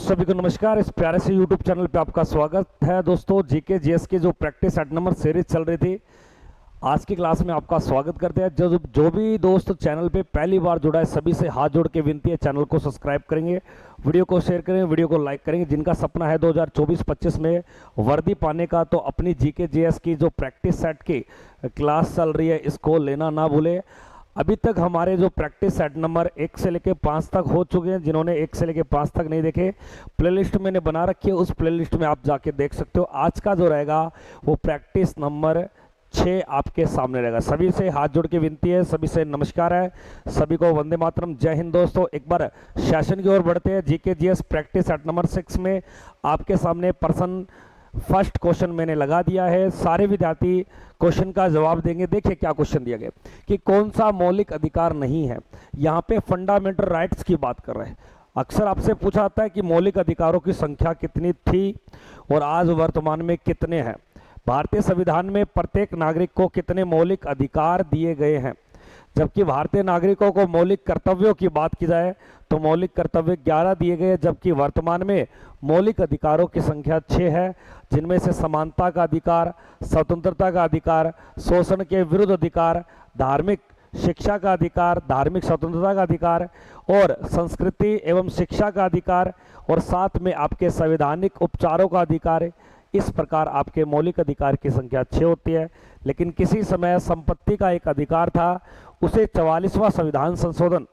सभी को नमस्कार। इस प्यारे से YouTube चैनल पे आपका स्वागत है। दोस्तों, जीके जीएस की जो प्रैक्टिस 8 नंबर सीरीज चल रही थी, आज की क्लास में आपका स्वागत करते हैं। जो भी दोस्त चैनल पे पहली बार जुड़ा है, सभी से हाथ जोड़ के विनती है, चैनल को सब्सक्राइब करेंगे, वीडियो को शेयर करेंगे, वीडियो को लाइक करेंगे। जिनका सपना है 2024-25 में वर्दी पाने का, तो अपनी जीके जीएस की जो प्रैक्टिस सेट की क्लास चल रही है, इसको लेना ना भूले। अभी तक हमारे जो प्रैक्टिस सेट नंबर 1 से लेके 5 तक हो चुके हैं। जिन्होंने 1 से लेके 5 तक नहीं देखे, प्लेलिस्ट मैंने बना रखी है, उस प्लेलिस्ट में आप जाके देख सकते हो। आज का जो रहेगा वो प्रैक्टिस नंबर 6 आपके सामने रहेगा। सभी से हाथ जोड़ के विनती है, सभी से नमस्कार है, सभी को वंदे मातरम, जय हिंद। दोस्तों, एक बार सेशन की ओर बढ़ते हैं। GK GS practice set number 6 में आपके सामने पर्सन फर्स्ट क्वेश्चन मैंने लगा दिया है। सारे विद्यार्थी क्वेश्चन का जवाब देंगे। देखिए क्या क्वेश्चन दिया गया कि कौन सा मौलिक अधिकार नहीं है। यहाँ पे फंडामेंटल राइट्स की बात कर रहे हैं। अक्सर आपसे पूछा जाता है कि मौलिक अधिकारों की संख्या कितनी थी और आज वर्तमान में कितने हैं। भारतीय संविधान में प्रत्येक नागरिक को कितने मौलिक अधिकार दिए गए हैं, जबकि भारतीय नागरिकों को मौलिक कर्तव्यों की बात की जाए तो मौलिक कर्तव्य 11 दिए गए, जबकि वर्तमान में मौलिक अधिकारों की संख्या 6 है, जिनमें से समानता का अधिकार, स्वतंत्रता का अधिकार, शोषण के विरुद्ध अधिकार, धार्मिक शिक्षा का अधिकार, धार्मिक स्वतंत्रता का अधिकार और संस्कृति एवं शिक्षा का अधिकार, और साथ में आपके संवैधानिक उपचारों का अधिकार है। इस प्रकार आपके मौलिक अधिकार की संख्या 6 होती है। लेकिन किसी समय संपत्ति का एक अधिकार था, उसे 44वां संविधान संशोधन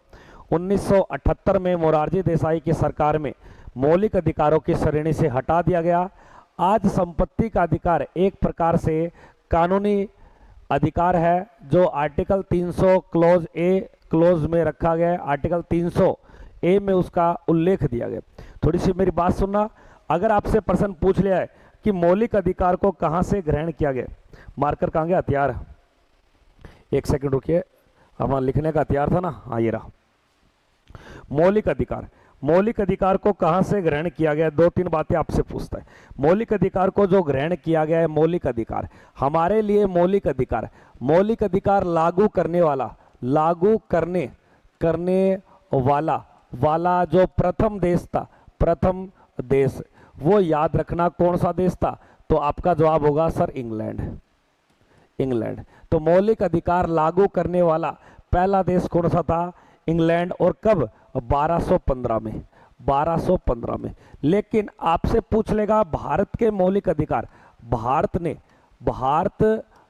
1978 में मोरारजी देसाई की सरकार में मौलिक अधिकारों की श्रेणी से हटा दिया गया। आज संपत्ति का अधिकार एक प्रकार से कानूनी अधिकार है, जो आर्टिकल 300 क्लोज ए क्लोज में रखा गया है। आर्टिकल 300 ए में उसका उल्लेख दिया गया। थोड़ी सी मेरी बात सुनना। अगर आपसे प्रश्न पूछ लिया है कि मौलिक अधिकार को कहां से ग्रहण किया गया, मार्कर कहां गया, हथियार, एक सेकंड रुकिए, हमारा लिखने का हथियार था ना, हाँ ये रहा। मौलिक अधिकार, मौलिक अधिकार को कहां से ग्रहण किया गया, 2-3 बातें आपसे पूछता है। मौलिक अधिकार को जो ग्रहण किया गया है, मौलिक अधिकार हमारे लिए मौलिक अधिकार, मौलिक अधिकार लागू करने वाला, लागू करने वाला जो प्रथम देश था, प्रथम देश, वो याद रखना कौन सा देश था, तो आपका जवाब होगा सर इंग्लैंड। इंग्लैंड। तो मौलिक अधिकार लागू करने वाला पहला देश कौन सा था, इंग्लैंड। और कब, 1215 में, 1215 में। लेकिन आपसे पूछ लेगा भारत के मौलिक अधिकार, भारत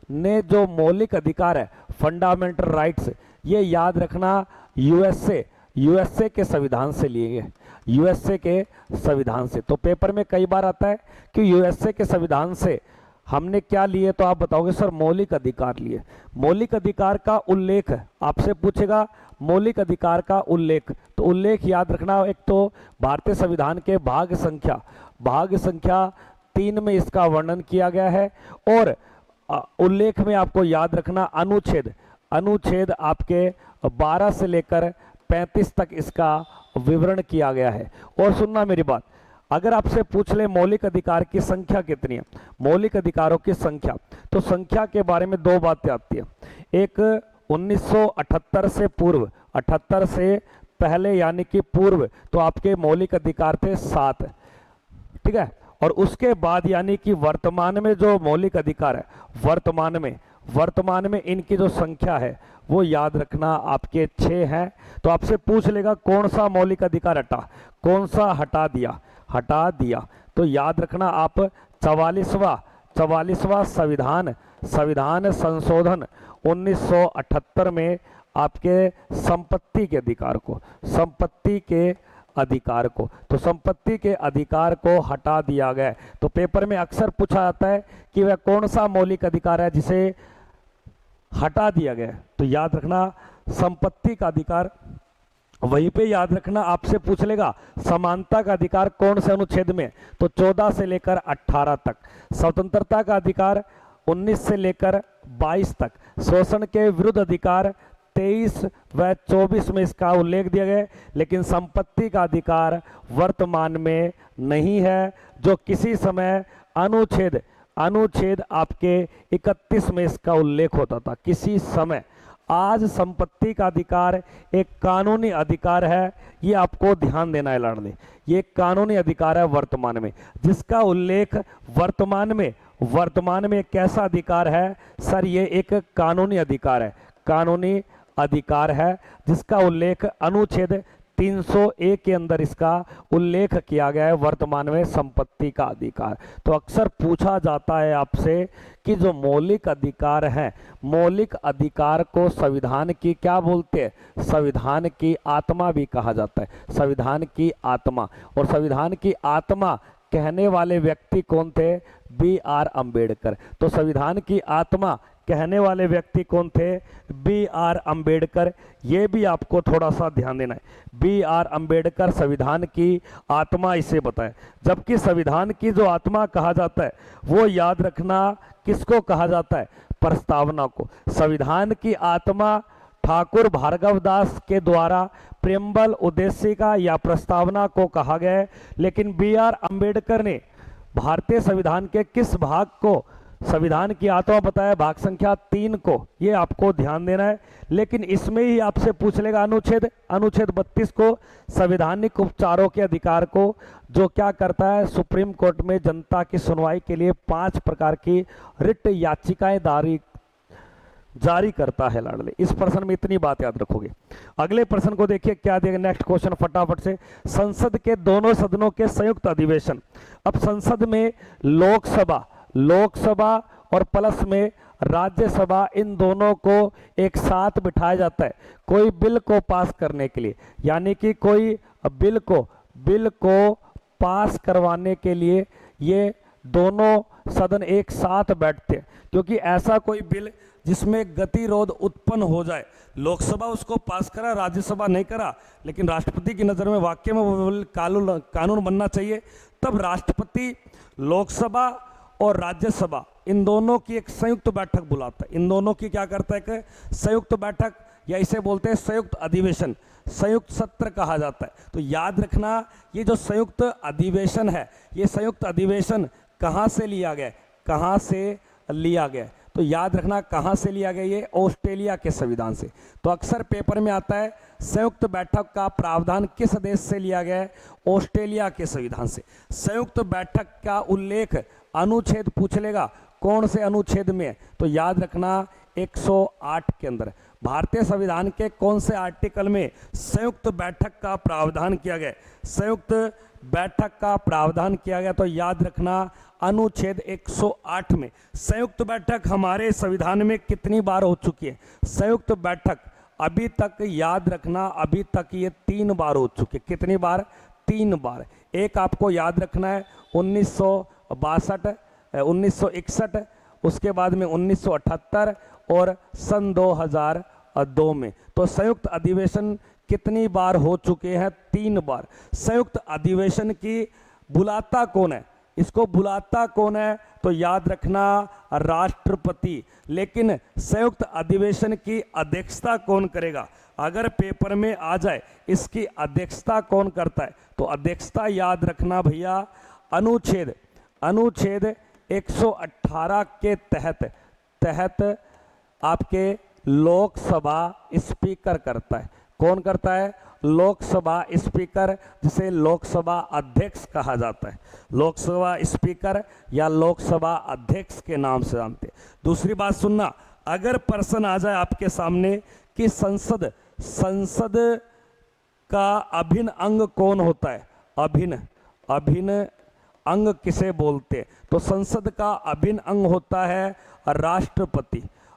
ने जो मौलिक अधिकार है, फंडामेंटल राइट्स, ये याद रखना यूएसए के संविधान से लिए गए, यूएसए के संविधान से। तो पेपर में कई बार आता है कि यूएसए के संविधान से हमने क्या लिए, तो आप बताओगे सर मौलिक अधिकार लिए। मौलिक अधिकार का उल्लेख आपसे पूछेगा, मौलिक अधिकार का उल्लेख, तो उल्लेख याद रखना। एक तो भारतीय संविधान के भाग संख्या 3 में इसका वर्णन किया गया है। और उल्लेख में आपको याद रखना अनुच्छेद आपके 12 से लेकर 35 तक इसका विवरण किया गया है। और सुनना मेरी बात, अगर आपसे पूछ ले मौलिक अधिकार की संख्या कितनी है, मौलिक अधिकारों की संख्या, तो संख्या के बारे में 2 बातें आती है। एक 1978 से पूर्व, 78 से पहले यानी कि पूर्व, तो आपके मौलिक अधिकार थे 7, ठीक है। और उसके बाद यानी कि वर्तमान में जो मौलिक अधिकार है, वर्तमान में इनकी जो संख्या है वो याद रखना आपके 6 हैं। तो आपसे पूछ लेगा कौन सा मौलिक अधिकार कौन सा हटा दिया, तो याद रखना आप 44वां संविधान संशोधन 1978 में आपके संपत्ति के अधिकार को, तो संपत्ति के अधिकार को हटा दिया गया। तो पेपर में अक्सर पूछा जाता है कि वह कौन सा मौलिक अधिकार है जिसे हटा दिया गया, तो याद रखना संपत्ति का अधिकार। वहीं पे याद रखना आपसे पूछ लेगा समानता का अधिकार कौन से अनुच्छेद में, तो 14 से लेकर 18 तक। स्वतंत्रता का अधिकार 19 से लेकर 22 तक। शोषण के विरुद्ध अधिकार 23 व 24 में इसका उल्लेख दिया गया। लेकिन संपत्ति का अधिकार वर्तमान में नहीं है, जो किसी समय अनुच्छेद आपके 31 में इसका उल्लेख होता था। किसी समय आज संपत्ति का अधिकार एक कानूनी अधिकार है, ये आपको ध्यान देना है लाडले। ये एक कानूनी अधिकार है वर्तमान में, जिसका उल्लेख वर्तमान में एक कैसा अधिकार है सर? ये एक कानूनी अधिकार है, कानूनी अधिकार है जिसका उल्लेख अनुच्छेद 301 के अंदर इसका उल्लेख किया गया है, वर्तमान में संपत्ति का अधिकार। तो अक्सर पूछा जाता है आपसे कि जो मौलिक अधिकार है, मौलिक अधिकार को संविधान की क्या बोलते हैं? संविधान की आत्मा भी कहा जाता है, संविधान की आत्मा। और संविधान की आत्मा कहने वाले व्यक्ति कौन थे? B.R. अम्बेडकर। तो संविधान की आत्मा कहने वाले व्यक्ति कौन थे? B.R. अम्बेडकर। ये भी आपको थोड़ा सा ध्यान देना है। B.R. अम्बेडकर संविधान की आत्मा इसे बताए। जबकि संविधान की जो आत्मा कहा जाता है वो याद रखना किसको कहा जाता है? प्रस्तावना को। संविधान की आत्मा ठाकुर भार्गव दास के द्वारा प्रेम्बल, उद्देशिका या प्रस्तावना को कहा गया है। लेकिन B.R. अम्बेडकर ने भारतीय संविधान के किस भाग को संविधान की आत्मा बताया? भाग संख्या 3 को। ये आपको ध्यान देना है। लेकिन इसमें ही आपसे पूछ लेगा अनुच्छेद 32 को, संवैधानिक उपचारों के अधिकार को, जो क्या करता है? सुप्रीम कोर्ट में जनता की सुनवाई के लिए 5 प्रकार की रिट याचिकाएं जारी करता है लाडले। इस प्रश्न में इतनी बात याद रखोगे। अगले प्रश्न को देखिए क्या देगा। नेक्स्ट क्वेश्चन फटाफट से। संसद के दोनों सदनों के संयुक्त अधिवेशन। अब संसद में लोकसभा और प्लस में राज्यसभा, इन दोनों को एक साथ बिठाया जाता है कोई बिल को पास करने के लिए। यानी कि कोई बिल को पास करवाने के लिए ये दोनों सदन एक साथ बैठते हैं, क्योंकि ऐसा कोई बिल जिसमें गतिरोध उत्पन्न हो जाए, लोकसभा उसको पास करा, राज्यसभा नहीं करा, लेकिन राष्ट्रपति की नज़र में वाक्य में वो बिल कानून बनना चाहिए, तब राष्ट्रपति लोकसभा और राज्यसभा इन दोनों की एक संयुक्त बैठक बुलाता है। इन दोनों की क्या करता है कि संयुक्त बैठक, या इसे बोलते हैं संयुक्त अधिवेशन, संयुक्त सत्र कहा जाता है। तो याद रखना ये जो संयुक्त अधिवेशन है, ये संयुक्त अधिवेशन कहाँ से लिया गया? कहाँ से लिया गया? तो याद रखना कहाँ से लिया गया? ये ऑस्ट्रेलिया के संविधान से। तो अक्सर पेपर में आता है संयुक्त बैठक का प्रावधान किस देश से लिया गया है? ऑस्ट्रेलिया के संविधान से। संयुक्त बैठक का उल्लेख अनुच्छेद पूछ लेगा, कौन से अनुच्छेद में है? तो याद रखना 108 के अंदर। भारतीय संविधान के कौन से आर्टिकल में संयुक्त बैठक का प्रावधान किया गया? संयुक्त बैठक का प्रावधान किया गया, तो याद रखना अनुच्छेद 108 में। संयुक्त बैठक हमारे संविधान में कितनी बार हो चुकी है? संयुक्त बैठक अभी तक याद रखना, अभी तक ये 3 बार हो चुकी है। कितनी बार? 3 बार। एक आपको याद रखना है 1962, 1961, उसके बाद में 1978 और सन 2002 में। तो संयुक्त अधिवेशन कितनी बार हो चुके हैं? 3 बार। संयुक्त अधिवेशन की बुलाता कौन है? इसको बुलाता कौन है? तो याद रखना राष्ट्रपति। लेकिन संयुक्त अधिवेशन की अध्यक्षता कौन करेगा? अगर पेपर में आ जाए इसकी अध्यक्षता कौन करता है? तो अध्यक्षता याद रखना भैया अनुच्छेद 118 के तहत आपके लोकसभा स्पीकर करता है। कौन करता है? लोकसभा स्पीकर, जिसे लोकसभा अध्यक्ष कहा जाता है। लोकसभा स्पीकर या लोकसभा अध्यक्ष के नाम से जानते हैं। दूसरी बात सुनना, अगर प्रश्न आ जाए आपके सामने कि संसद का अभिन्न अंग कौन होता है? अभिन्न अंग किसे बोलते हैं? तो संसद का अभिन्न अंग होता है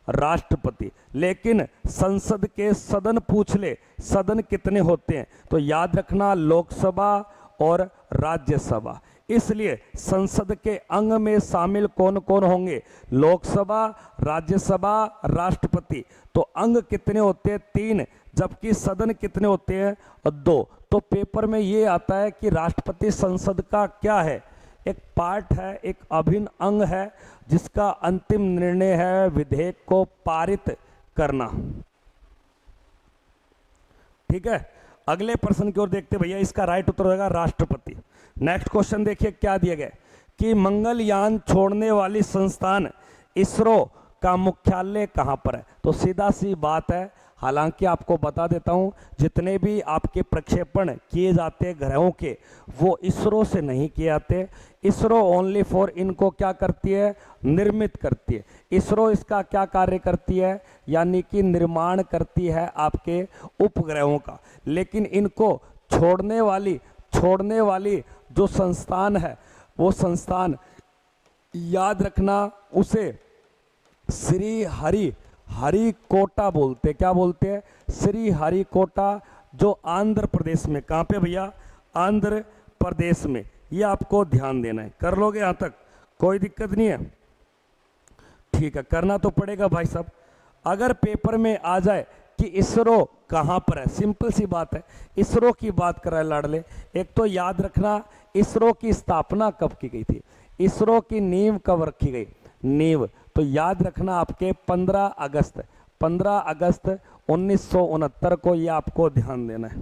राष्ट्रपति। लेकिन संसद के सदन पूछ ले, सदन कितने होते हैं? तो याद रखना लोकसभा और राज्यसभा। इसलिए संसद के अंग में शामिल कौन कौन होंगे? लोकसभा, राज्यसभा, राष्ट्रपति। तो अंग कितने होते हैं? 3, जबकि सदन कितने होते हैं? 2। तो पेपर में ये आता है कि राष्ट्रपति संसद का क्या है? एक पार्ट है, एक अभिन्न अंग है, जिसका अंतिम निर्णय है विधेयक को पारित करना। ठीक है, अगले प्रश्न की ओर देखते भैया। इसका राइट उत्तर होगा राष्ट्रपति। नेक्स्ट क्वेश्चन देखिए क्या दिया गया कि मंगलयान छोड़ने वाली संस्थान इसरो का मुख्यालय कहाँ पर है? तो सीधा सी बात है, हालांकि आपको बता देता हूं, जितने भी आपके प्रक्षेपण किए जाते हैं ग्रहों के, वो इसरो से नहीं किए जाते। इसरो ओनली फॉर इनको क्या करती है? निर्मित करती है। इसरो इसका क्या कार्य करती है? यानी कि निर्माण करती है आपके उपग्रहों का। लेकिन इनको छोड़ने वाली जो संस्थान है, वो संस्थान याद रखना, उसे श्री हरिकोटा बोलते। क्या बोलते हैं? श्री हरिकोटा, जो आंध्र प्रदेश में, कहाँ पे भैया? आंध्र प्रदेश में। ये आपको ध्यान देना है। कर लोगे यहाँ तक? कोई दिक्कत नहीं है? ठीक है, करना तो पड़ेगा भाई साहब। अगर पेपर में आ जाए कि इसरो कहाँ पर है, सिंपल सी बात है, इसरो की बात कर रहा है लाडले, एक तो याद रखना इसरो की स्थापना कब की गई थी, इसरो की नींव कब रखी गई, नींव तो याद रखना आपके 15 अगस्त 1969 को, ये आपको ध्यान देना है।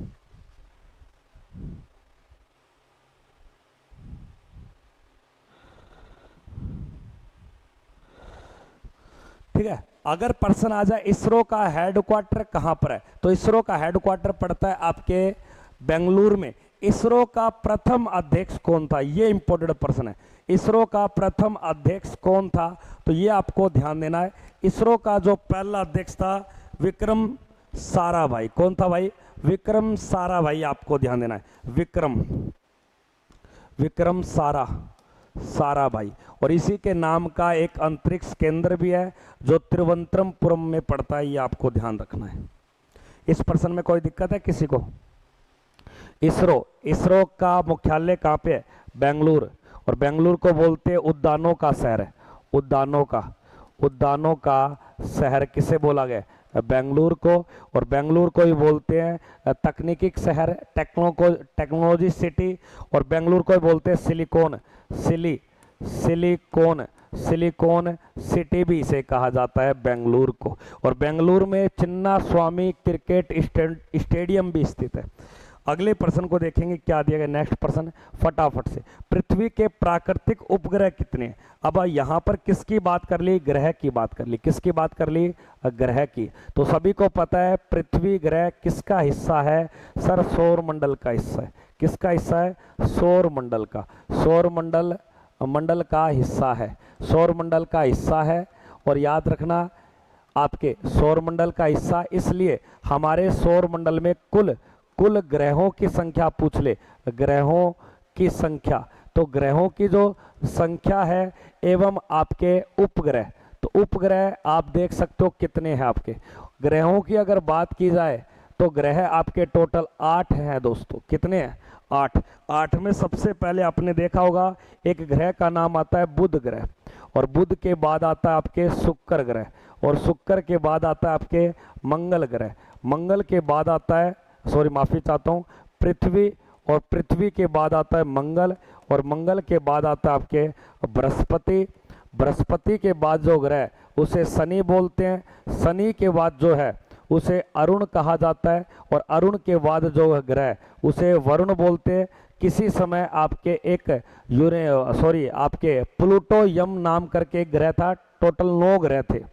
ठीक है, अगर पर्सन आ जाए इसरो का हेडक्वार्टर कहां पर है, तो इसरो का हेडक्वार्टर पड़ता है आपके बेंगलुरु में। इसरो का प्रथम अध्यक्ष कौन था? ये इंपॉर्टेंट पर्सन है। इसरो का प्रथम अध्यक्ष कौन था? तो ये आपको ध्यान देना है। इसरो का जो पहला अध्यक्ष था विक्रम साराभाई। कौन था भाई? विक्रम साराभाई, आपको ध्यान देना है। विक्रम साराभाई। और इसी के नाम का एक अंतरिक्ष केंद्र भी है जो तिरुवनंतपुरम में पड़ता है, ये आपको ध्यान रखना है। इस प्रश्न में कोई दिक्कत है किसी को? इसरो का मुख्यालय कहाँ पे है? बेंगलुरु। और बेंगलुरु को बोलते हैं उद्यानों का शहर है। उद्यानों का शहर किसे बोला गया? बेंगलुरु को। और बेंगलुरु को ही बोलते हैं तकनीकी शहर, टेक्नोलॉजी सिटी। और बेंगलुरु को ही बोलते हैं सिलिकॉन सिटी भी इसे कहा जाता है, बेंगलुरु को। और बेंगलुरु में चिन्ना स्वामी क्रिकेट स्टेडियम भी स्थित है। अगले प्रश्न को देखेंगे क्या दिया गया। नेक्स्ट प्रश्न फटाफट से, पृथ्वी के प्राकृतिक उपग्रह कितने? अब यहाँ पर किसकी बात कर ली? ग्रह की बात कर ली। किसकी बात कर ली? ग्रह की। तो सभी को पता है पृथ्वी ग्रह किसका हिस्सा है? सर सौर मंडल का हिस्सा है। किसका हिस्सा है? सौर मंडल का हिस्सा है। सौर मंडल का हिस्सा है। और याद रखना आपके सौर मंडल का हिस्सा, इसलिए हमारे सौर मंडल में कुल ग्रहों की संख्या पूछ ले, ग्रहों की संख्या, तो ग्रहों की जो संख्या है एवं आपके उपग्रह, तो उपग्रह आप देख सकते हो कितने हैं आपके। ग्रहों की अगर बात की जाए तो ग्रह आपके टोटल 8 हैं दोस्तों। कितने हैं? 8 में सबसे पहले आपने देखा होगा एक ग्रह का नाम आता है बुध ग्रह, और बुध के बाद आता है आपके शुक्र ग्रह, और शुक्र के बाद आता है आपके मंगल ग्रह, मंगल के बाद आता है, सॉरी माफी चाहता हूँ, पृथ्वी, और पृथ्वी के बाद आता है मंगल, और मंगल के बाद आता है आपके बृहस्पति, बृहस्पति के बाद जो ग्रह उसे शनि बोलते हैं, शनि के बाद जो है उसे अरुण कहा जाता है, और अरुण के बाद जो ग्रह उसे वरुण बोलते हैं। किसी समय आपके आपके प्लूटो यम नाम करके एक ग्रह था, टोटल 9 ग्रह थे,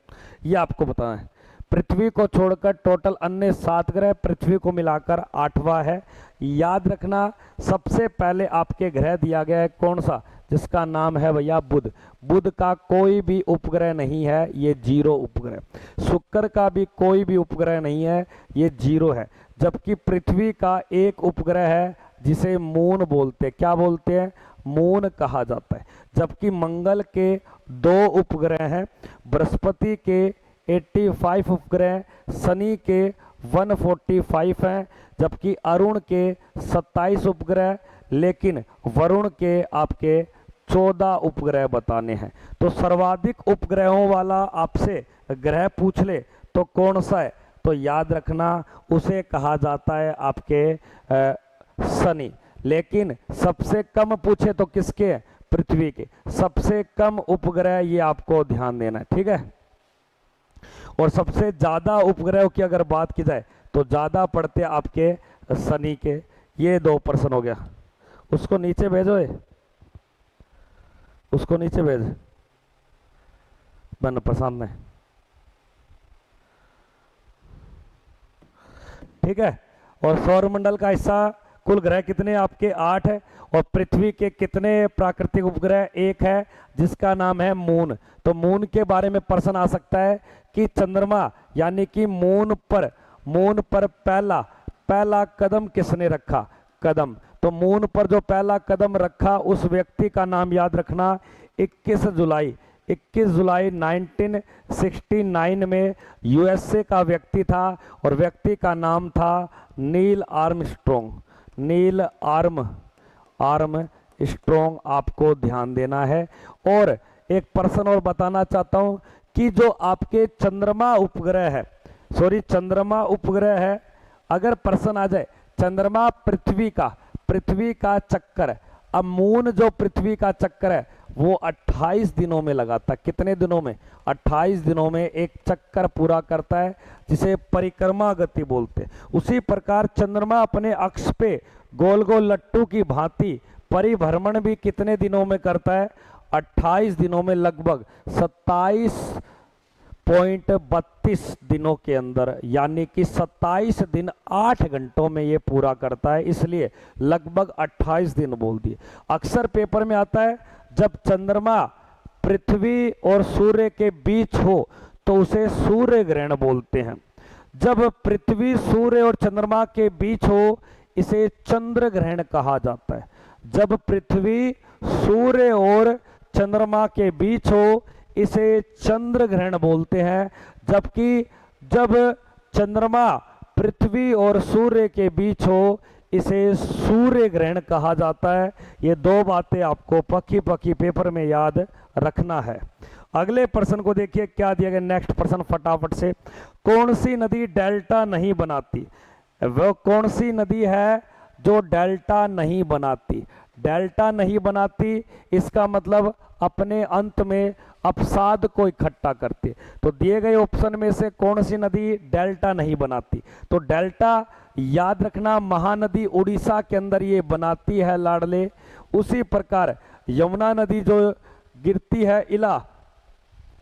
ये आपको बताना है। पृथ्वी को छोड़कर टोटल अन्य 7 ग्रह, पृथ्वी को मिलाकर 8वां है। याद रखना सबसे पहले आपके ग्रह दिया गया है कौन सा? जिसका नाम है भैया बुध। बुध का कोई भी उपग्रह नहीं है, ये 0 उपग्रह। शुक्र का भी कोई भी उपग्रह नहीं है, ये 0 है। जबकि पृथ्वी का एक उपग्रह है जिसे मून बोलते हैं। क्या बोलते हैं? मून कहा जाता है। जबकि मंगल के 2 उपग्रह हैं, बृहस्पति के 85 उपग्रह, शनि के 145 हैं, जबकि अरुण के 27 उपग्रह, लेकिन वरुण के आपके 14 उपग्रह बताने हैं। तो सर्वाधिक उपग्रहों वाला आपसे ग्रह पूछ ले तो कौन सा है? तो याद रखना उसे कहा जाता है आपके शनि। लेकिन सबसे कम पूछे तो किसके? पृथ्वी के। सबसे कम उपग्रह, ये आपको ध्यान देना है, ठीक है। और सबसे ज्यादा उपग्रहों की अगर बात की जाए तो ज्यादा पड़ते आपके शनि के। ये 2 प्रश्न हो गया। उसको नीचे भेजो, उसको नीचे भेज बन प्रशांत ने। ठीक है। और सौरमंडल का हिस्सा कुल ग्रह कितने आपके 8 है, और पृथ्वी के कितने प्राकृतिक उपग्रह 1 है जिसका नाम है मून। तो मून के बारे में प्रश्न आ सकता है कि चंद्रमा यानी कि मून पर पहला कदम किसने रखा, कदम। तो मून पर जो पहला कदम रखा उस व्यक्ति का नाम याद रखना, 21 जुलाई 1969 में यूएसए का व्यक्ति था और व्यक्ति का नाम था नील आर्मस्ट्रॉन्ग। नील आर्मस्ट्रॉन्ग आपको ध्यान देना है। और एक प्रश्न और बताना चाहता हूं कि जो आपके चंद्रमा उपग्रह है, अगर प्रश्न आ जाए चंद्रमा पृथ्वी का चक्कर, अब मून जो पृथ्वी का चक्कर है वो 28 दिनों में लगाता है। कितने दिनों में? 28 दिनों में एक चक्कर पूरा करता है, जिसे परिक्रमा गति बोलते हैं। उसी प्रकार चंद्रमा अपने अक्ष पे गोल गोल लट्टू की भांति परिभ्रमण भी कितने दिनों में करता है? 28 दिनों में, लगभग 27.32 दिनों के अंदर, यानी कि 27 दिन 8 घंटों में ये पूरा करता है, इसलिए लगभग 28 दिन बोल दिए। अक्सर पेपर में आता है जब चंद्रमा पृथ्वी और सूर्य के बीच हो तो उसे सूर्य ग्रहण बोलते हैं। जब पृथ्वी सूर्य और चंद्रमा के बीच हो इसे चंद्र ग्रहण कहा जाता है। जब पृथ्वी सूर्य और चंद्रमा के बीच हो इसे चंद्र ग्रहण बोलते हैं, जबकि जब चंद्रमा पृथ्वी और सूर्य के बीच हो इसे सूर्य ग्रहण कहा जाता है। ये दो बातें आपको पक्की पेपर में याद रखना है। अगले प्रश्न को देखिए क्या दिया गया। नेक्स्ट प्रश्न फटाफट से, कौन सी नदी डेल्टा नहीं बनाती? वो कौन सी नदी है जो डेल्टा नहीं बनाती? डेल्टा नहीं बनाती इसका मतलब अपने अंत में अपसाद को इकट्ठा करती है। तो दिए गए ऑप्शन में से कौन सी नदी डेल्टा नहीं बनाती? तो डेल्टा याद रखना, महानदी उड़ीसा के अंदर ये बनाती है लाडले। उसी प्रकार यमुना नदी जो गिरती है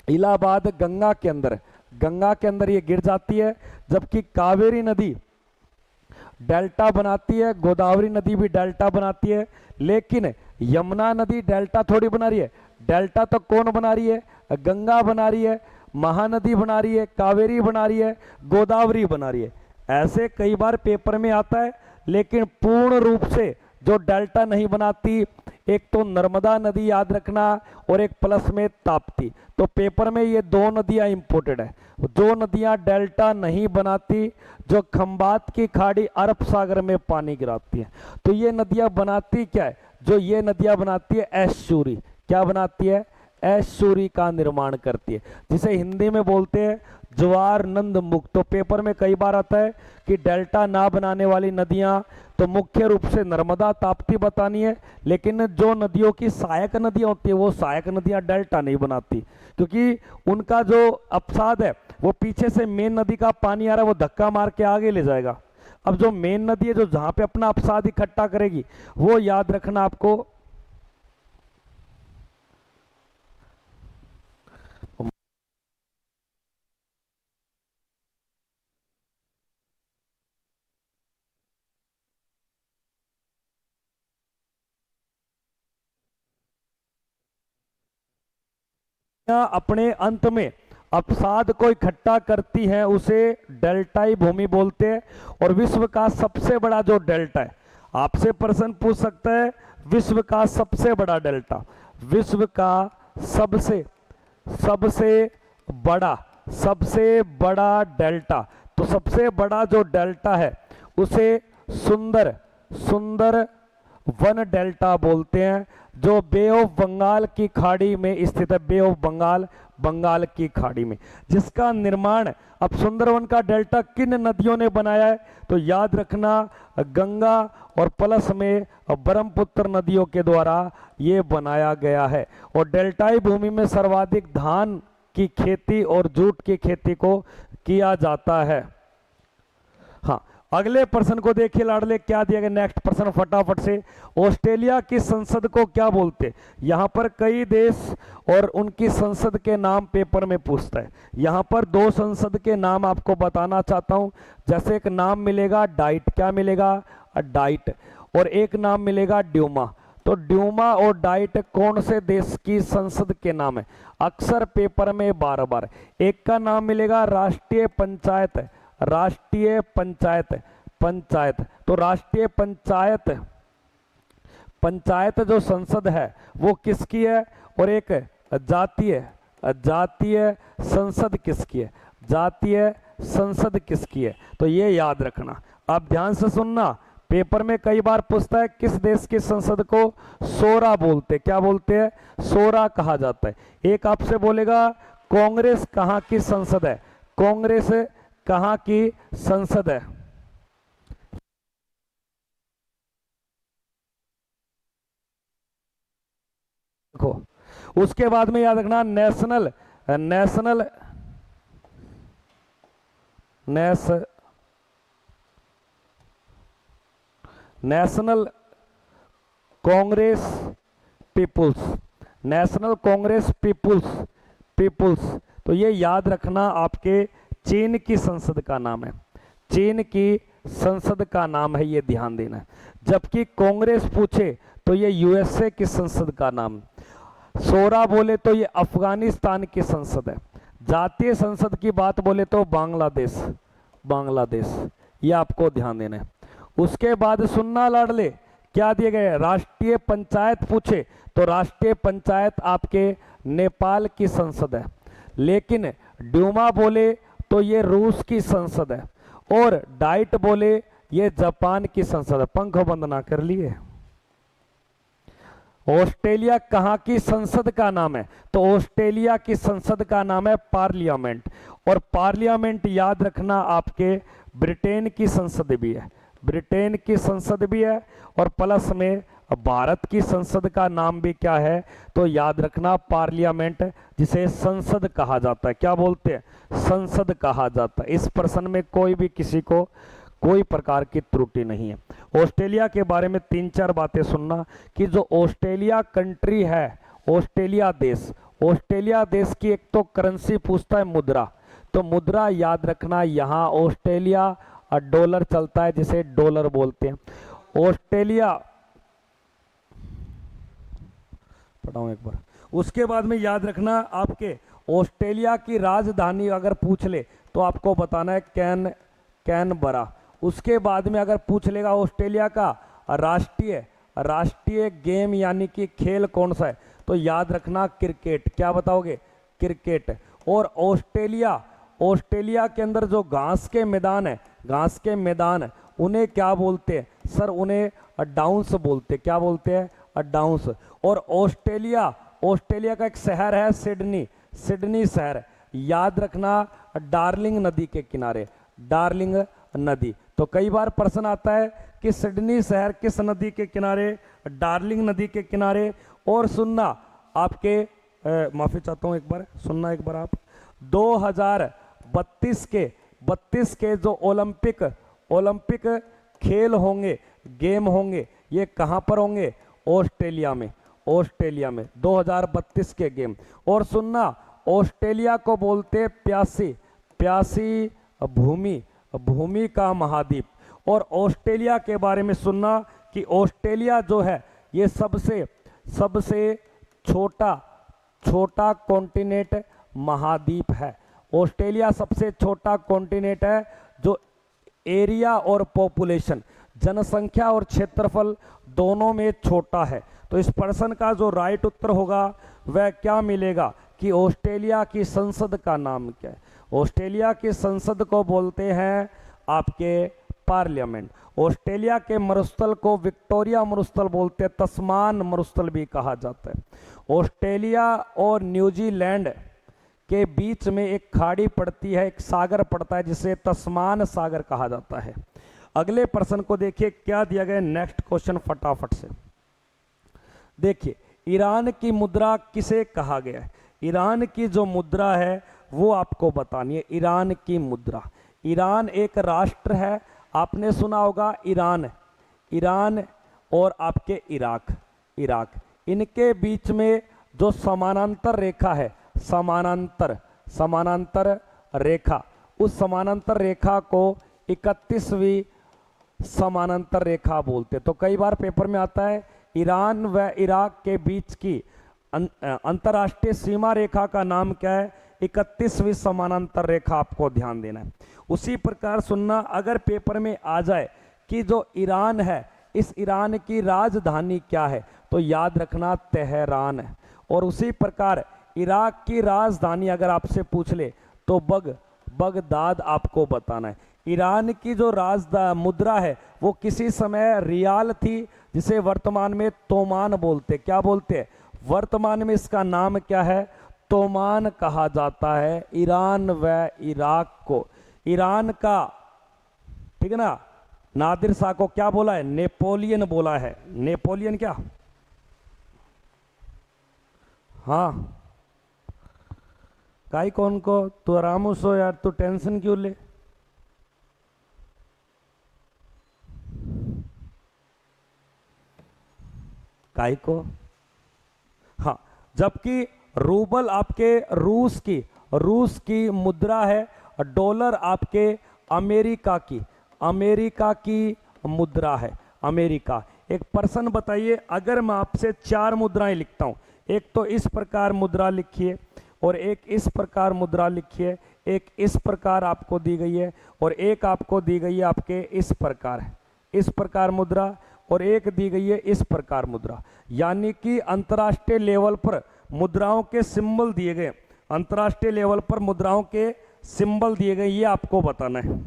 इलाहाबाद गंगा के अंदर ये गिर जाती है, जबकि कावेरी नदी डेल्टा बनाती है, गोदावरी नदी भी डेल्टा बनाती है। लेकिन यमुना नदी डेल्टा थोड़ी बना रही है, डेल्टा तो कौन बना रही है? गंगा बना रही है, महानदी बना रही है, कावेरी बना रही है, गोदावरी बना रही है। ऐसे कई बार पेपर में आता है, लेकिन पूर्ण रूप से जो डेल्टा नहीं बनाती, एक तो नर्मदा नदी याद रखना और एक प्लस में ताप्ती। तो पेपर में ये दो नदियां इंपोर्टेड है। जो नदियां डेल्टा नहीं बनाती, जो खंबात की खाड़ी अरब सागर में पानी गिराती है, तो ये नदियां बनाती क्या है? जो ये नदियां बनाती है एस्चुरी। क्या बनाती है? एस्चुरी का निर्माण करती है, जिसे हिंदी में बोलते हैं ज्वार नंद मुक्त। तो पेपर में कई बार आता है कि डेल्टा ना बनाने वाली नदियां, तो मुख्य रूप से नर्मदा ताप्ती बतानी है। लेकिन जो नदियों की सहायक नदियां होती है वो सहायक नदियां डेल्टा नहीं बनाती, क्योंकि उनका जो अपसाद है वो पीछे से मेन नदी का पानी आ रहा है वो धक्का मार के आगे ले जाएगा। अब जो मेन नदी है जो जहां पे अपना अपसाद इकट्ठा करेगी वो याद रखना आपको अपने अंत में अपसाद को इकट्ठा करती हैं उसे डेल्टाई भूमि बोलते हैं। और विश्व का सबसे बड़ा जो डेल्टा है, आपसे प्रश्न पूछ सकता है विश्व का सबसे बड़ा डेल्टा, विश्व का सबसे बड़ा डेल्टा, तो सबसे बड़ा जो डेल्टा है उसे सुंदर वन डेल्टा बोलते हैं, जो बे ऑफ बंगाल की खाड़ी में स्थित है। बे ऑफ बंगाल की खाड़ी में, जिसका निर्माण अब सुंदरवन का डेल्टा किन नदियों ने बनाया है? तो याद रखना गंगा और प्लस में ब्रह्मपुत्र नदियों के द्वारा ये बनाया गया है। और डेल्टाई भूमि में सर्वाधिक धान की खेती और जूट की खेती को किया जाता है। हाँ, अगले प्रश्न को देखिए लाडले, क्या दिया गया नेक्स्ट प्रश्न फटाफट से। ऑस्ट्रेलिया की संसद को क्या बोलते? यहां पर कई देश और उनकी संसद के नाम पेपर में पूछता है। यहां पर दो संसद के नाम आपको बताना चाहता हूं। जैसे एक नाम मिलेगा डाइट, क्या मिलेगा? डाइट। और एक नाम मिलेगा ड्यूमा। तो ड्यूमा और डाइट कौन से देश की संसद के नाम है? अक्सर पेपर में बार बार। एक का नाम मिलेगा राष्ट्रीय पंचायत, राष्ट्रीय पंचायत, पंचायत। तो राष्ट्रीय पंचायत, पंचायत जो संसद है वो किसकी है? और एक जातीय, जातीय संसद किसकी है? जातीय संसद किसकी है? तो ये याद रखना। आप ध्यान से सुनना, पेपर में कई बार पूछता है किस देश की संसद को सोरा बोलते? क्या बोलते हैं? सोरा कहा जाता है। एक आपसे बोलेगा कांग्रेस कहाँ की संसद है? कांग्रेस कहाँ की संसद है? देखो, उसके बाद में याद रखना national, national, national congress people's, national congress people's, people's. तो ये याद रखना आपके चीन की संसद का नाम है, चीन की संसद का नाम है, ये ध्यान देना है। जबकि कांग्रेस पूछे तो ये यूएसए की संसद का नाम, सोरा बोले तो ये अफगानिस्तान की संसद है, जातीय संसद की बात बोले तो बांग्लादेश, बांग्लादेश। ये आपको ध्यान देना है। उसके बाद सुनना लाडले, क्या दिए गए? राष्ट्रीय पंचायत पूछे तो राष्ट्रीय पंचायत आपके नेपाल की संसद है। लेकिन ड्यूमा बोले तो ये रूस की संसद है, और डाइट बोले ये जापान की संसद है। पंख बंद ना कर लिए। ऑस्ट्रेलिया कहाँ की संसद का नाम है? तो ऑस्ट्रेलिया की संसद का नाम है पार्लियामेंट। और पार्लियामेंट याद रखना आपके ब्रिटेन की संसद भी है, ब्रिटेन की संसद भी है। और प्लस में भारत की संसद का नाम भी क्या है? तो याद रखना पार्लियामेंट, जिसे संसद कहा जाता है। क्या बोलते हैं? संसद कहा जाता है। इस प्रश्न में कोई भी किसी को कोई प्रकार की त्रुटि नहीं है। ऑस्ट्रेलिया के बारे में 3-4 बातें सुनना कि जो ऑस्ट्रेलिया कंट्री है, ऑस्ट्रेलिया देश, ऑस्ट्रेलिया देश की एक तो करेंसी पूछता है मुद्रा। तो मुद्रा याद रखना, यहाँ ऑस्ट्रेलिया डॉलर चलता है, जिसे डॉलर बोलते हैं। ऑस्ट्रेलिया पढ़ाऊं एक बार। उसके बाद में याद रखना आपके ऑस्ट्रेलिया की राजधानी अगर पूछ ले तो आपको बताना है कैनबरा। उसके बाद में अगर पूछ लेगा ऑस्ट्रेलिया का राष्ट्रीय, राष्ट्रीय गेम यानी कि खेल कौन सा है, तो याद रखना क्रिकेट। क्या बताओगे? क्रिकेट। और ऑस्ट्रेलिया, ऑस्ट्रेलिया के अंदर जो घास के मैदान है, घास के मैदान उन्हें क्या बोलते हैं? सर उन्हें डाउन्स बोलते हैं। क्या बोलते हैं? डाउन्स। और ऑस्ट्रेलिया, ऑस्ट्रेलिया का एक शहर है सिडनी, सिडनी शहर याद रखना डार्लिंग नदी के किनारे, डार्लिंग नदी। तो कई बार प्रश्न आता है कि सिडनी शहर किस नदी के किनारे? डार्लिंग नदी के किनारे। और सुनना आपके माफी चाहता हूं, एक बार सुनना एक बार आप, 2032 के जो ओलंपिक खेल होंगे, गेम होंगे, ये कहां पर होंगे? ऑस्ट्रेलिया में, ऑस्ट्रेलिया में 2032 के गेम। और सुनना ऑस्ट्रेलिया को बोलते प्यासी, प्यासी भूमि, भूमि का महाद्वीप। और ऑस्ट्रेलिया के बारे में सुनना कि ऑस्ट्रेलिया जो है ये सबसे छोटा कॉन्टिनेंट महाद्वीप है। ऑस्ट्रेलिया सबसे छोटा कॉन्टिनेंट है जो एरिया और पॉपुलेशन, जनसंख्या और क्षेत्रफल दोनों में छोटा है। तो इस प्रश्न का जो राइट उत्तर होगा वह क्या मिलेगा कि ऑस्ट्रेलिया की संसद का नाम क्या है? ऑस्ट्रेलिया की संसद को बोलते हैं आपके पार्लियामेंट। ऑस्ट्रेलिया के मरुस्थल को विक्टोरिया मरुस्थल बोलते हैं, तस्मान मरुस्थल भी कहा जाता है। ऑस्ट्रेलिया और न्यूजीलैंड के बीच में एक खाड़ी पड़ती है, एक सागर पड़ता है जिसे तस्मान सागर कहा जाता है। अगले प्रश्न को देखिए क्या दिया गया नेक्स्ट क्वेश्चन फटाफट से देखिए। ईरान की मुद्रा किसे कहा गया है? ईरान की जो मुद्रा है वो आपको बतानी है। ईरान की मुद्रा, ईरान एक राष्ट्र है आपने सुना होगा ईरान, ईरान और आपके इराक, इराक, इनके बीच में जो समानांतर रेखा है, समानांतर, समानांतर रेखा, उस समानांतर रेखा को 31वीं समानांतर रेखा बोलते। तो कई बार पेपर में आता है ईरान व इराक के बीच की अंतर्राष्ट्रीय सीमा रेखा का नाम क्या है, 31वीं समानांतर रेखा, आपको ध्यान देना है। उसी प्रकार सुनना, अगर पेपर में आ जाए कि जो ईरान है, इस ईरान की राजधानी क्या है, तो याद रखना तेहरान है। और उसी प्रकार इराक की राजधानी अगर आपसे पूछ ले तो बगदाद आपको बताना है। ईरान की जो मुद्रा है वो किसी समय रियाल थी, जिसे वर्तमान में तोमान बोलते। क्या बोलते? वर्तमान में इसका नाम क्या है? तोमान कहा जाता है ईरान व इराक को। ईरान का, ठीक है ना, नादिर शाह को क्या बोला है? नेपोलियन बोला है। नेपोलियन क्या? हाँ, काई कौन को? तू आराम सो यार, तू टेंशन क्यों ले? काई को? हाँ, जबकि रूबल आपके रूस की मुद्रा है, डॉलर आपके अमेरिका की मुद्रा है। अमेरिका। एक प्रश्न बताइए, अगर मैं आपसे 4 मुद्राएं लिखता हूं, एक तो इस प्रकार मुद्रा लिखिए, और एक इस प्रकार मुद्रा लिखिए, एक इस प्रकार आपको दी गई है, और एक आपको दी गई है आपके इस प्रकार मुद्रा, और एक दी गई है इस प्रकार मुद्रा। यानी कि अंतर्राष्ट्रीय लेवल पर मुद्राओं के सिंबल दिए गए, अंतर्राष्ट्रीय लेवल पर मुद्राओं के सिंबल दिए गए, ये आपको बताना है।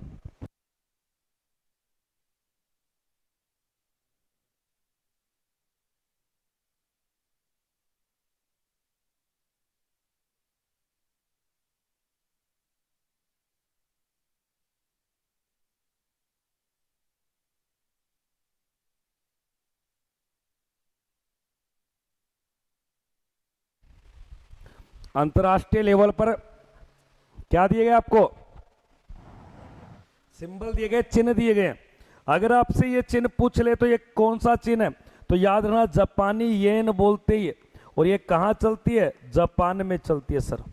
अंतर्राष्ट्रीय लेवल पर क्या दिए गए आपको? सिंबल दिए गए, चिन्ह दिए गए। अगर आपसे ये चिन्ह पूछ ले तो ये कौन सा चिन्ह है, तो याद रखना जापानी येन बोलते ही, और ये कहां चलती है? जापान में चलती है सर।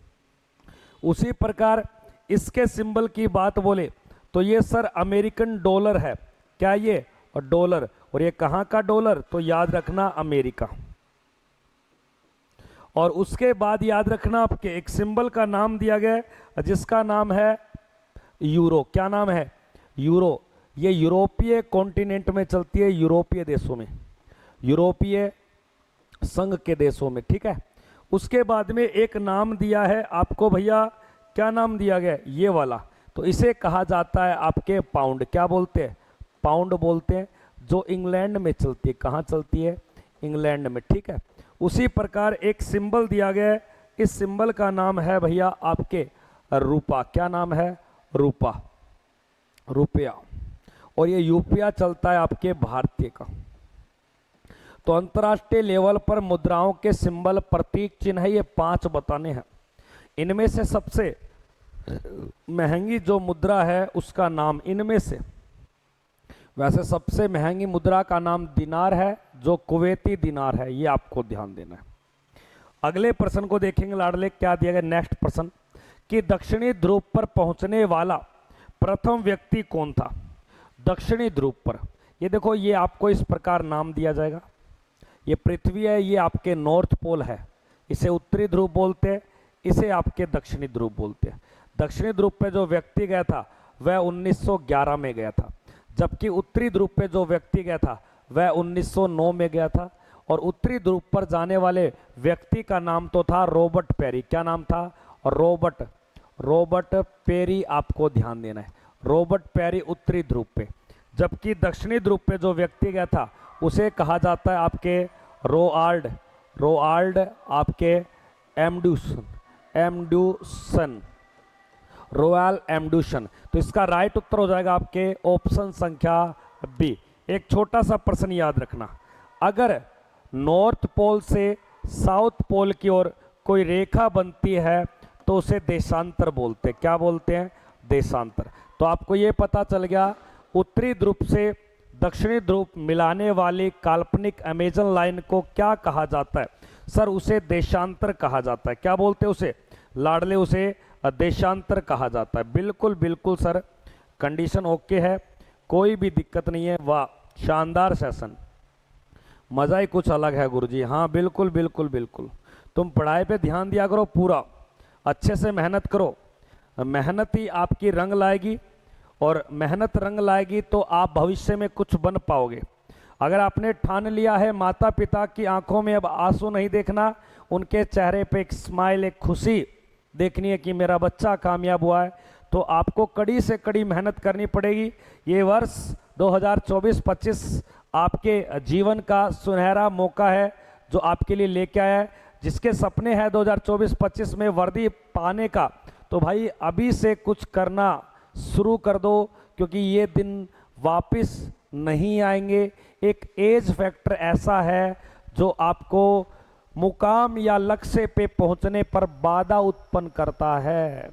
उसी प्रकार इसके सिंबल की बात बोले तो ये सर अमेरिकन डॉलर है। क्या ये? डॉलर। और ये कहां का डॉलर? तो याद रखना अमेरिका। और उसके बाद याद रखना आपके एक सिंबल का नाम दिया गया है जिसका नाम है यूरो। क्या नाम है? यूरो। ये यूरोपीय कॉन्टिनेंट में चलती है, यूरोपीय देशों में, यूरोपीय संघ के देशों में, ठीक है। उसके बाद में एक नाम दिया है आपको भैया, क्या नाम दिया गया? ये वाला। तो इसे कहा जाता है आपके पाउंड। क्या बोलते हैं? पाउंड बोलते हैं, जो इंग्लैंड में चलती है। कहाँ चलती है? इंग्लैंड में, ठीक है। उसी प्रकार एक सिंबल दिया गया है, इस सिंबल का नाम है भैया आपके रूपा। क्या नाम है? रूपा, रुपया। और ये यूपिया चलता है आपके भारतीय का। तो अंतर्राष्ट्रीय लेवल पर मुद्राओं के सिंबल, प्रतीक, चिन्ह, ये 5 बताने हैं। इनमें से सबसे महंगी जो मुद्रा है उसका नाम, इनमें से वैसे सबसे महंगी मुद्रा का नाम दिनार है, जो कुवैती दिनार है, ये आपको ध्यान देना है। अगले प्रश्न को देखेंगे लाडले, क्या दिया गया नेक्स्ट प्रश्न, कि दक्षिणी ध्रुव पर पहुंचने वाला प्रथम व्यक्ति कौन था? दक्षिणी ध्रुव पर, ये देखो, ये आपको इस प्रकार नाम दिया जाएगा। ये पृथ्वी है, ये आपके नॉर्थ पोल है, इसे उत्तरी ध्रुव बोलते हैं, इसे आपके दक्षिणी ध्रुव बोलते हैं। दक्षिणी ध्रुव पे जो व्यक्ति गया था वह 1911 में गया था, जबकि उत्तरी ध्रुव पे जो व्यक्ति गया था वह 1909 में गया था। और उत्तरी ध्रुव पर जाने वाले व्यक्ति का नाम तो था रॉबर्ट पेरी। क्या नाम था? रॉबर्ट पेरी, आपको ध्यान देना है, रॉबर्ट पेरी उत्तरी ध्रुव पे। जबकि दक्षिणी ध्रुव पे जो व्यक्ति गया था उसे कहा जाता है आपके रोआल्ड आपके एम्डूसन, रॉयल एम्डूसन। तो इसका राइट उत्तर हो जाएगा आपके ऑप्शन संख्या बी। एक छोटा सा प्रश्न याद रखना, अगर नॉर्थ पोल से साउथ पोल की ओर कोई रेखा बनती है तो उसे देशांतर बोलते हैं। क्या बोलते हैं? देशांतर। तो आपको ये पता चल गया, उत्तरी ध्रुव से दक्षिणी ध्रुव मिलाने वाली काल्पनिक अमेजन लाइन को क्या कहा जाता है? सर उसे देशांतर कहा जाता है। क्या बोलते हैं उसे लाडले? उसे देशांतर कहा जाता है। बिल्कुल बिल्कुल सर, कंडीशन ओके है, कोई भी दिक्कत नहीं है। वाह, शानदार सेशन, मज़ा ही कुछ अलग है गुरुजी। हाँ बिल्कुल बिल्कुल बिल्कुल, तुम पढ़ाई पे ध्यान दिया करो, पूरा अच्छे से मेहनत करो। मेहनत ही आपकी रंग लाएगी, और मेहनत रंग लाएगी तो आप भविष्य में कुछ बन पाओगे। अगर आपने ठान लिया है माता पिता की आंखों में अब आंसू नहीं देखना, उनके चेहरे पे एक स्माइल, एक खुशी देखनी है कि मेरा बच्चा कामयाब हुआ है, तो आपको कड़ी से कड़ी मेहनत करनी पड़ेगी। ये वर्ष 2024-25 आपके जीवन का सुनहरा मौका है जो आपके लिए लेके आया है। जिसके सपने हैं 2024-25 में वर्दी पाने का, तो भाई अभी से कुछ करना शुरू कर दो, क्योंकि ये दिन वापस नहीं आएंगे। एक एज फैक्टर ऐसा है जो आपको मुकाम या लक्ष्य पे पहुंचने पर बाधा उत्पन्न करता है।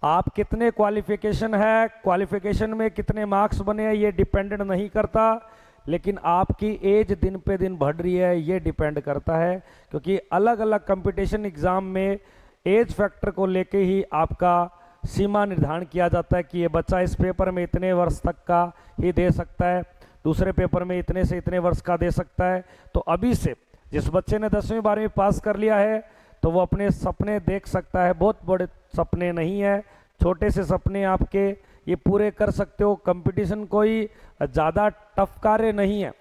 आप कितने क्वालिफिकेशन है, क्वालिफिकेशन में कितने मार्क्स बने हैं, ये डिपेंडेंट नहीं करता, लेकिन आपकी एज दिन पे दिन बढ़ रही है, ये डिपेंड करता है। क्योंकि अलग अलग कंपटीशन एग्जाम में एज फैक्टर को लेके ही आपका सीमा निर्धारण किया जाता है कि ये बच्चा इस पेपर में इतने वर्ष तक का ही दे सकता है, दूसरे पेपर में इतने से इतने वर्ष का दे सकता है। तो अभी से जिस बच्चे ने 10वीं 12वीं पास कर लिया है, तो वो अपने सपने देख सकता है। बहुत बड़े सपने नहीं है, छोटे से सपने आपके ये पूरे कर सकते हो। कंपटीशन कोई ज़्यादा टफ कार्य नहीं है,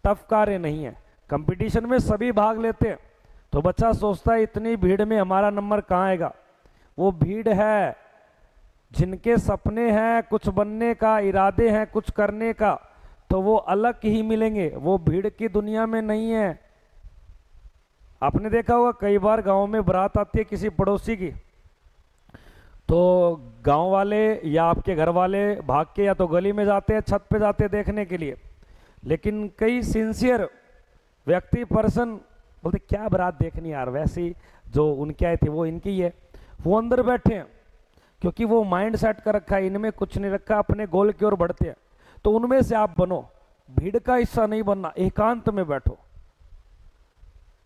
टफ कार्य नहीं है। कंपटीशन में सभी भाग लेते हैं, तो बच्चा सोचता है इतनी भीड़ में हमारा नंबर कहाँ आएगा। वो भीड़ है जिनके सपने हैं, कुछ बनने का इरादे हैं, कुछ करने का, तो वो अलग ही मिलेंगे, वो भीड़ की दुनिया में नहीं है। आपने देखा होगा कई बार गांव में बारात आती है किसी पड़ोसी की, तो गांव वाले या आपके घर वाले भाग के या तो गली में जाते हैं, छत पे जाते हैं देखने के लिए, लेकिन कई सिंसियर व्यक्ति पर्सन बोलते क्या बारात देखनी यार, वैसी जो उनके आए थे वो इनकी है। वो अंदर बैठे हैं क्योंकि वो माइंड सेट कर रखा है, इनमें कुछ नहीं रखा, अपने गोल की ओर बढ़ते हैं। तो उनमें से आप बनो, भीड़ का हिस्सा नहीं बनना, एकांत में बैठो,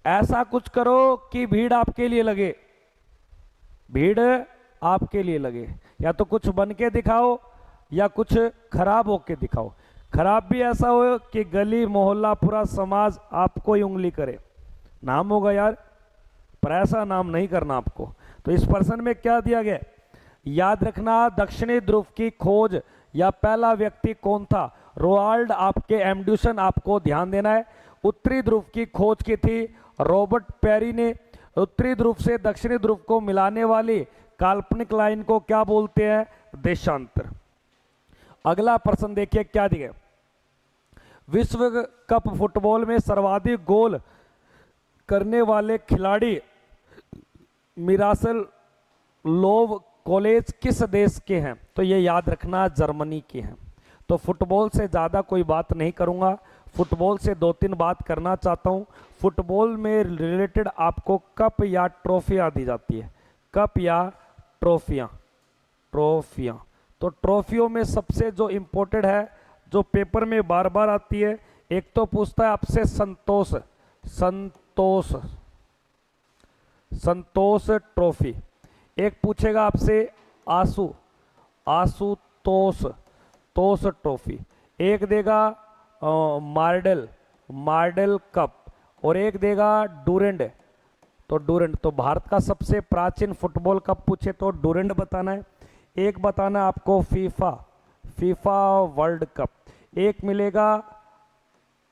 ऐसा कुछ करो कि भीड़ आपके लिए लगे, भीड़ आपके लिए लगे। या तो कुछ बन के दिखाओ या कुछ खराब होके दिखाओ। खराब भी ऐसा हो कि गली मोहल्ला पूरा समाज आपको ही उंगली करे, नाम होगा यार, पर ऐसा नाम नहीं करना आपको। तो इस पर्सन में क्या दिया गया, याद रखना दक्षिणी ध्रुव की खोज या पहला व्यक्ति कौन था, रोनाल्ड आपके एम्ड्यूसन, आपको ध्यान देना है। उत्तरी ध्रुव की खोज की थी रॉबर्ट पेरी ने। उत्तरी ध्रुव से दक्षिणी ध्रुव को मिलाने वाली काल्पनिक लाइन को क्या बोलते हैं, देशांतर। अगला प्रश्न देखिए क्या दिया, विश्व कप फुटबॉल में सर्वाधिक गोल करने वाले खिलाड़ी मिरासल लोव कॉलेज किस देश के हैं, तो ये याद रखना जर्मनी के हैं। तो फुटबॉल से ज़्यादा कोई बात नहीं करूँगा, फुटबॉल से 2-3 बात करना चाहता हूँ। फुटबॉल में रिलेटेड आपको कप या ट्रॉफियाँ दी जाती है, कप या ट्रॉफियाँ, ट्रॉफियाँ। तो ट्रॉफियों में सबसे जो इम्पोर्टेंट है, जो पेपर में बार बार आती है, एक तो पूछता है आपसे संतोष, संतोष, संतोष ट्रॉफी। एक पूछेगा आपसे आंसू, आशुतोष, तोष ट्रॉफी। एक देगा मार्डल, मार्डल कप, और एक देगा डूरेंड, तो डूरेंड। तो भारत का सबसे प्राचीन फुटबॉल कप पूछे तो डूरेंड बताना है। एक बताना आपको फीफा, फीफा वर्ल्ड कप। एक मिलेगा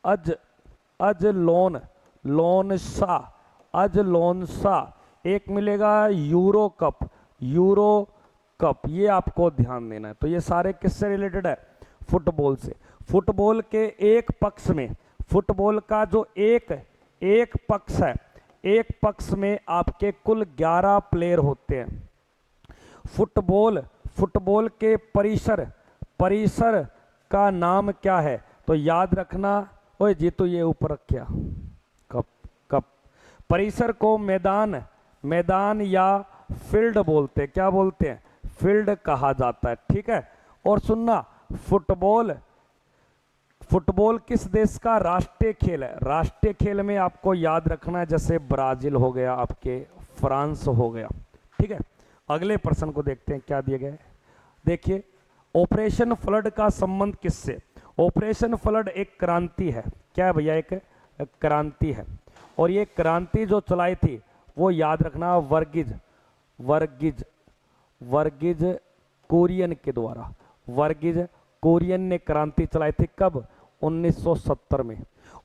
अज लोन, लोन सा, अज लोन सा। एक मिलेगा यूरो कप, यूरो कप। ये आपको ध्यान देना है। तो ये सारे किससे रिलेटेड है, फुटबॉल से। फुटबॉल के एक पक्ष में, फुटबॉल का जो एक पक्ष है, एक पक्ष में आपके कुल 11 प्लेयर होते हैं। फुटबॉल के परिसर का नाम क्या है, तो याद रखना। ओए जी तो ये ऊपर रखिया, कप। परिसर को मैदान या फील्ड बोलते हैं, क्या बोलते हैं, फील्ड कहा जाता है, ठीक है। और सुनना, फुटबॉल, फुटबॉल किस देश का राष्ट्रीय खेल है? राष्ट्रीय खेल में आपको याद रखना है, जैसे ब्राजील हो गया, आपके फ्रांस हो गया। ठीक है, अगले प्रश्न को देखते हैं क्या दिए गए। देखिए, ऑपरेशन फ्लड का संबंध किससे? ऑपरेशन फ्लड एक क्रांति है। क्या है भैया? एक क्रांति है। और ये क्रांति जो चलाई थी वो याद रखना वर्गीज वर्गीज वर्गीज कुरियन के द्वारा। वर्गीज कुरियन ने क्रांति चलाई थी। कब? 1970 में।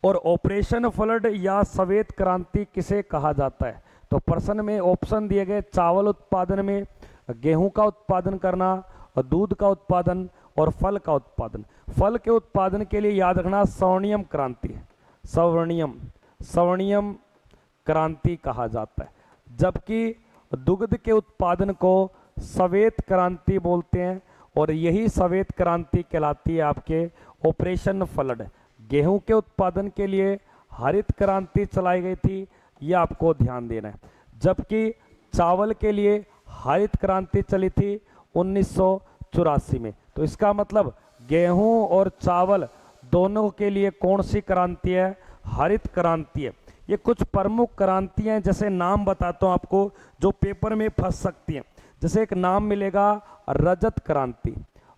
और ऑपरेशन फ्लड या श्वेत क्रांति किसे कहा जाता है? तो प्रश्न में ऑप्शन दिए गए, चावल उत्पादन में, गेहूं का उत्पादन करना, दूध का उत्पादन और फल का उत्पादन। फल के उत्पादन के लिए याद रखना स्वर्णिम क्रांति, स्वर्णिम क्रांति कहा जाता है। जबकि दुग्ध के उत्पादन को श्वेत क्रांति बोलते हैं, और यही श्वेत क्रांति कहलाती है आपके ऑपरेशन फ्लड। गेहूं के उत्पादन के लिए हरित क्रांति चलाई गई थी, यह आपको ध्यान देना है। जबकि चावल के लिए हरित क्रांति चली थी 1984 में। तो इसका मतलब गेहूं और चावल दोनों के लिए कौन सी क्रांति है? हरित क्रांति है। ये कुछ प्रमुख क्रांतियां हैं, जैसे नाम बताता हूं आपको जो पेपर में फंस सकती हैं। जैसे एक नाम मिलेगा रजत क्रांति।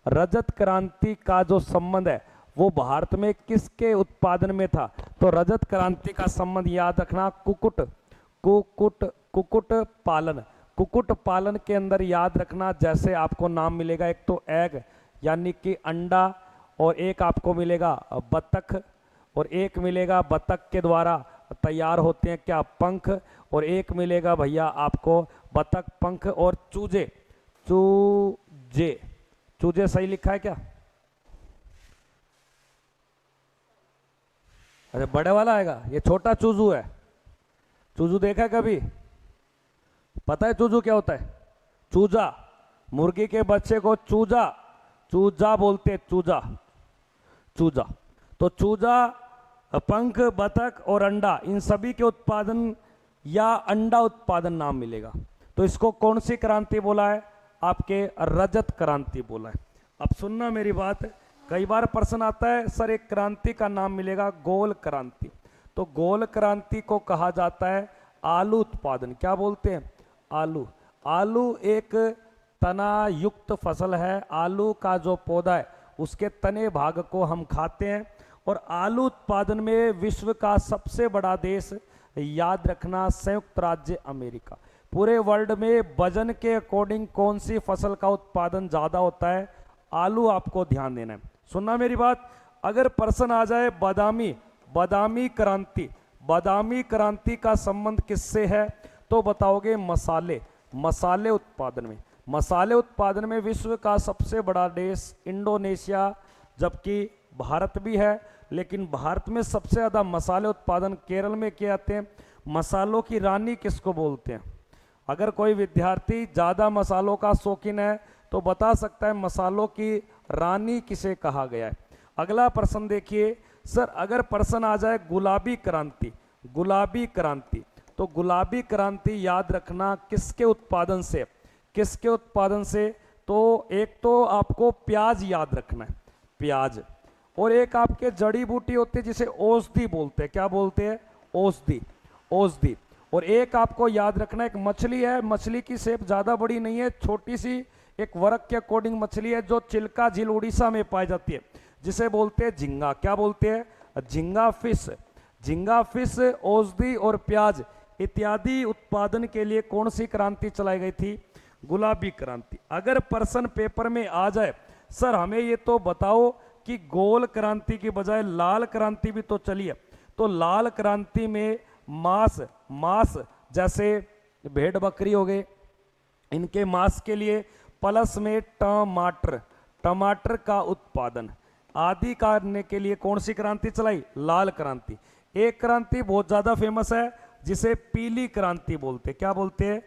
रजत क्रांति का जो संबंध है वो भारत में किसके उत्पादन में था? तो रजत क्रांति का संबंध याद रखना कुक्कुट पालन। कुक्कुट पालन के अंदर याद रखना, जैसे आपको नाम मिलेगा, एक तो एग यानी कि अंडा, और एक आपको मिलेगा बतख, और एक मिलेगा बतख के द्वारा तैयार होते हैं क्या? पंख, और एक मिलेगा भैया आपको बतख, पंख और चूजे। चूजे सही लिखा है क्या? अरे बड़े वाला आएगा, ये छोटा चूजू है। चूजू देखा है कभी? पता है चूजू क्या होता है? चूजा, मुर्गी के बच्चे को चूजा बोलते हैं, चूजा। तो चूजा, पंख, बतख और अंडा, इन सभी के उत्पादन या अंडा उत्पादन नाम मिलेगा। तो इसको कौन सी क्रांति बोला है? आपके रजत क्रांति बोला है। अब सुनना मेरी बात, कई बार प्रश्न आता है सर एक क्रांति का नाम मिलेगा गोल क्रांति। तो गोल क्रांति को कहा जाता है आलू उत्पादन। क्या बोलते हैं? आलू एक तना युक्त फसल है। आलू का जो पौधा है उसके तने भाग को हम खाते हैं। और आलू उत्पादन में विश्व का सबसे बड़ा देश याद रखना संयुक्त राज्य अमेरिका। पूरे वर्ल्ड में वजन के अकॉर्डिंग कौन सी फसल का उत्पादन ज्यादा होता है? आलू। आपको ध्यान देना है, सुनना मेरी बात। अगर प्रश्न आ जाए बादामी क्रांति का संबंध किससे है? तो बताओगे मसाले उत्पादन में। मसाले उत्पादन में विश्व का सबसे बड़ा देश इंडोनेशिया, जबकि भारत भी है, लेकिन भारत में सबसे ज़्यादा मसाले उत्पादन केरल में किए जाते हैं। मसालों की रानी किसको बोलते हैं? अगर कोई विद्यार्थी ज़्यादा मसालों का शौकीन है तो बता सकता है मसालों की रानी किसे कहा गया है। अगला प्रश्न देखिए सर, अगर प्रश्न आ जाए गुलाबी क्रांति, तो गुलाबी क्रांति याद रखना किसके उत्पादन से? तो एक तो आपको प्याज याद रखना है, प्याज, और एक आपके जड़ी बूटी होती है जिसे औषधि बोलते हैं। क्या बोलते हैं? औषधि। और एक आपको याद रखना एक मछली है, मछली की शेप ज्यादा बड़ी नहीं है, छोटी सी एक वर्ग के अकॉर्डिंग मछली है, जो चिल्का झील उड़ीसा में पाई जाती है, जिसे बोलते हैं झींगा। क्या बोलते हैं? झींगा फिश। औषधि और प्याज इत्यादि उत्पादन के लिए कौन सी क्रांति चलाई गई थी? गुलाबी क्रांति। अगर प्रश्न पेपर में आ जाए सर हमें ये तो बताओ कि गोल क्रांति की बजाय लाल क्रांति भी तो चली है, तो लाल क्रांति में मांस जैसे भेड़ बकरी हो गए, इनके मांस के लिए प्लस में टमाटर का उत्पादन आदि करने के लिए कौन सी क्रांति चलाई? लाल क्रांति। एक क्रांति बहुत ज्यादा फेमस है जिसे पीली क्रांति बोलते। क्या बोलते हैं?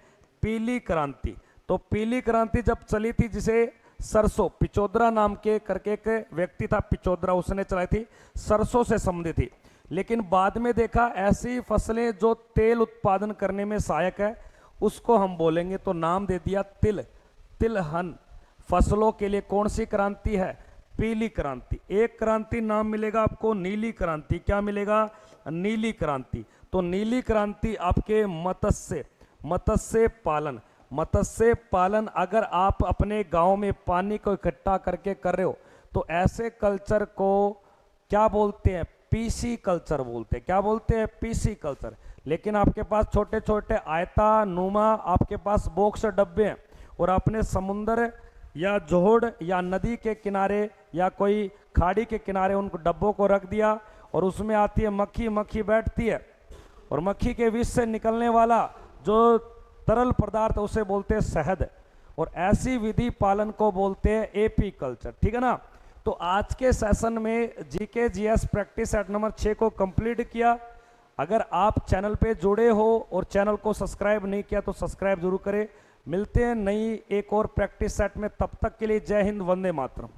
पीली क्रांति। तो पीली क्रांति जब चली थी, जिसे सरसों, पिचोदरा नाम के करके एक व्यक्ति था, पिचोदरा, उसने चलाई थी, सरसों से संबंधित थी। लेकिन बाद में देखा ऐसी फसलें जो तेल उत्पादन करने में सहायक है उसको हम बोलेंगे, तो नाम दे दिया तिलहन। फसलों के लिए कौन सी क्रांति है? पीली क्रांति। एक क्रांति नाम मिलेगा आपको नीली क्रांति। क्या मिलेगा? नीली क्रांति। तो नीली क्रांति आपके मत्स्य पालन अगर आप अपने गांव में पानी को इकट्ठा करके कर रहे हो तो ऐसे कल्चर को क्या बोलते हैं? पीसी कल्चर बोलते हैं। क्या बोलते हैं? PC culture. लेकिन आपके पास छोटे छोटे आयता नुमा आपके पास बॉक्स डब्बे हैं और आपने समुंदर या जोहड़ या नदी के किनारे या कोई खाड़ी के किनारे उन डब्बों को रख दिया और उसमें आती है मक्खी। मक्खी बैठती है और मक्खी के विष से निकलने वाला जो तरल पदार्थ उसे बोलते हैं शहद, और ऐसी विधि पालन को बोलते हैं एपी कल्चर। ठीक है ना? तो आज के सेशन में GK GS practice set number 6 को कंप्लीट किया। अगर आप चैनल पे जुड़े हो और चैनल को सब्सक्राइब नहीं किया तो सब्सक्राइब जरूर करें। मिलते हैं नई एक और प्रैक्टिस सेट में, तब तक के लिए जय हिंद, वंदे मातरम।